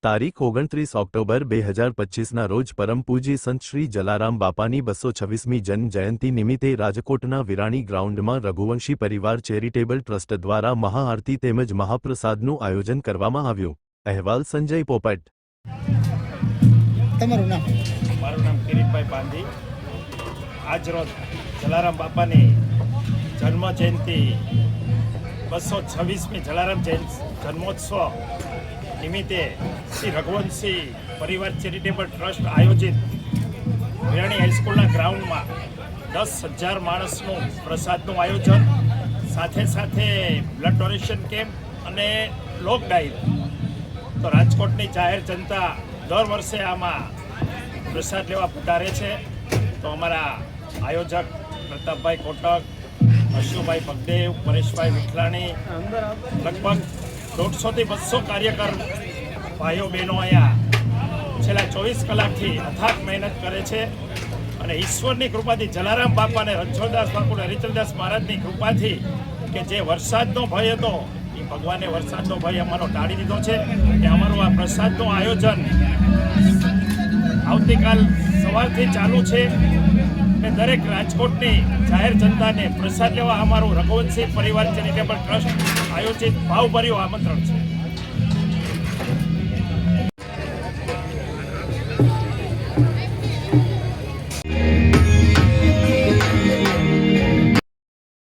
તારીખ 29 ઓક્ટોબર 2025ના રોજ પરમ પૂજ્ય સંત શ્રી જલારામ બાપાની 226મી જન્મ જયંતિ નિમિત્તે રાજકોટના વિરાણી ગ્રાઉન્ડમાં રઘુવંશી પરિવાર ચેરિટેબલ ટ્રસ્ટ દ્વારા મહાઆરતી તેમજ મહાપ્રસાદનું આયોજન કરવામાં આવ્યું। અહેવાલ સંજય પોપટ। તમારું નામ? મારું નામ કિરીટભાઈ પાંધી। આજ રોજ જલારામ બાપાની જન્મ જયંતિ 226મી જલારામ જન્મોત્સવ નિમિત્તે શ્રી રઘુવંશી પરિવાર ચેરિટેબલ ટ્રસ્ટ આયોજિત વિરાણી હાઈસ્કૂલના ગ્રાઉન્ડમાં 10,000 માણસનું પ્રસાદનું આયોજન, સાથે સાથે બ્લડ ડોનેશન કેમ્પ અને લોક ડાયરી। તો રાજકોટની જાહેર જનતા દર વર્ષે આમાં પ્રસાદ લેવા પધારે છે। તો અમારા આયોજક પ્રતાપભાઈ કોટક, અશુભાઈ પગદેવ, પરેશભાઈ વિઠલાણી, લગભગ 150 થી 200 કાર્યકર ભાઈઓ બહેનો અહીંયા છેલ્લા 24 કલાકથી અથાગ મહેનત કરે છે અને ઈશ્વરની કૃપાથી જલારામ બાપા અને રણછોડદાસ બાપુ અને હરિચંદ્રદાસ મહારાજની કૃપાથી કે જે વરસાદનો ભય હતો એ ભગવાને વરસાદનો ભય અમારો ટાળી દીધો છે કે અમારું આ પ્રસાદનું આયોજન આવતીકાલ સવારથી ચાલુ છે ને દરેક રાજકોટની જાહેર જનતાને પ્રસાદ લેવા અમારું રઘુવંશી પરિવાર ચેરિટેબલ ટ્રસ્ટ આયોજિત ભાવભર્યું આમંત્રણ છે।